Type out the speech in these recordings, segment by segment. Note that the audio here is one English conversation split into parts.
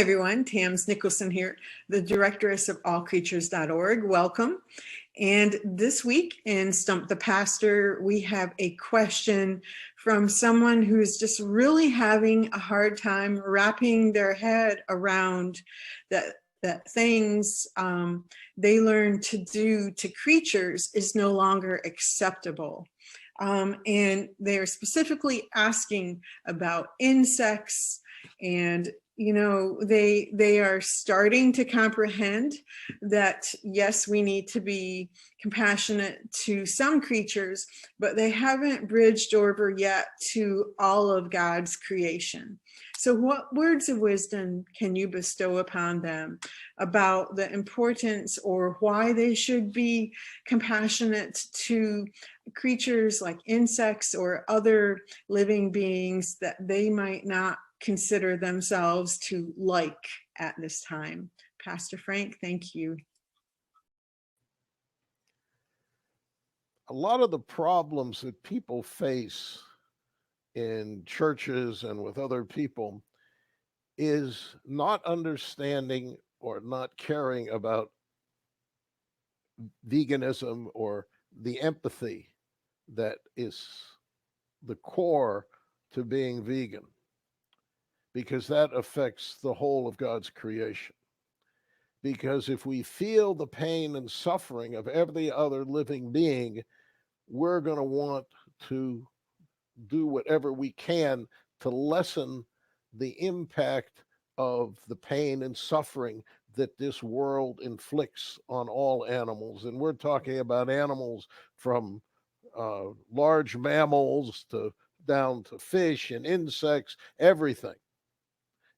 everyone. Tams Nicholson here, the directoress of allcreatures.org. Welcome. And this week in Stump the Pastor, we have a question from someone who's just really having a hard time wrapping their head around that things they learn to do to creatures is no longer acceptable. And they're specifically asking about insects, and they are starting to comprehend that, yes, we need to be compassionate to some creatures, but they haven't bridged over yet to all of God's creation. So what words of wisdom can you bestow upon them about the importance or why they should be compassionate to creatures like insects or other living beings that they might not consider themselves to like at this time? Pastor Frank, thank you. A lot of the problems that people face in churches and with other people is not understanding or not caring about veganism or the empathy that is the core to being vegan, because that affects the whole of God's creation. Because if we feel the pain and suffering of every other living being, we're going to want to do whatever we can to lessen the impact of the pain and suffering that this world inflicts on all animals. And we're talking about animals from large mammals to down to fish and insects, everything,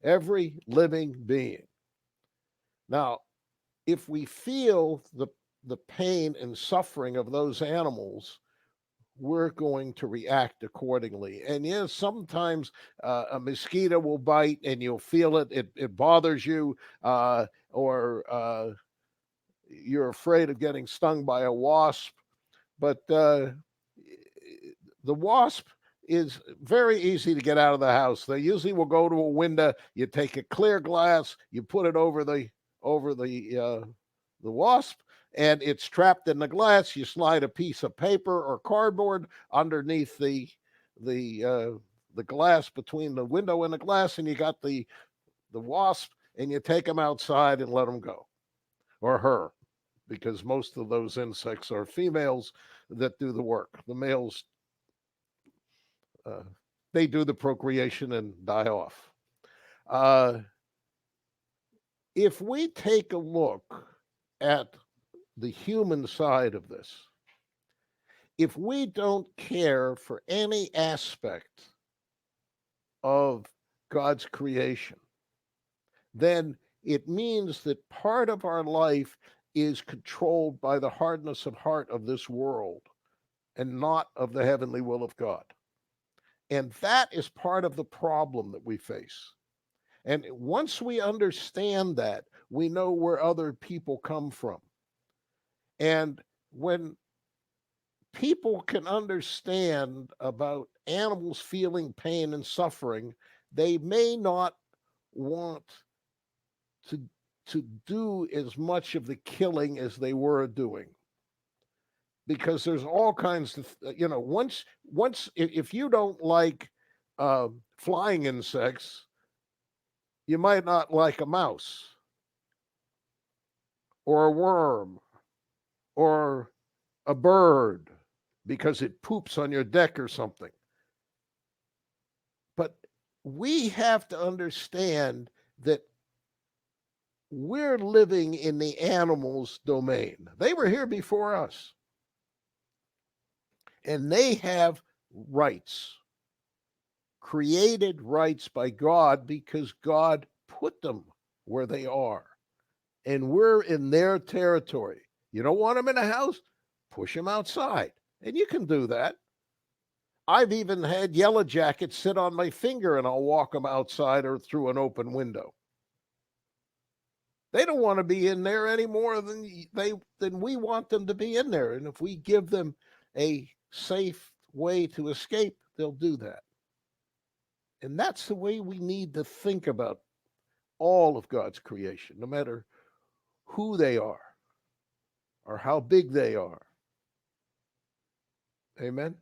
every living being. Now, if we feel the pain and suffering of those animals, we're going to react accordingly. And yes, sometimes a mosquito will bite and you'll feel it. It bothers you, or you're afraid of getting stung by a wasp. But the wasp is very easy to get out of the house. They usually will go to a window. You take a clear glass, you put it over the wasp, and it's trapped in the glass. You slide a piece of paper or cardboard underneath the glass between the window and the glass, and you got the wasp, and you take them outside and let them go, or her, because most of those insects are females that do the work. The males, they do the procreation and die off. If we take a look at the human side of this, if we don't care for any aspect of God's creation, then it means that part of our life is controlled by the hardness of heart of this world and not of the heavenly will of God. And that is part of the problem that we face. And once we understand that, we know where other people come from. And when people can understand about animals feeling pain and suffering, they may not want to do as much of the killing as they were doing. Because there's all kinds of, once if you don't like flying insects, you might not like a mouse or a worm or a bird because it poops on your deck or something. But we have to understand that we're living in the animals' domain. They were here before us. And they have rights, created rights by God, because God put them where they are. And we're in their territory. You don't want them in a house? Push them outside. And you can do that. I've even had yellow jackets sit on my finger and I'll walk them outside or through an open window. They don't want to be in there any more than we want them to be in there. And if we give them a safe way to escape, they'll do that. And that's the way we need to think about all of God's creation, no matter who they are or how big they are. Amen.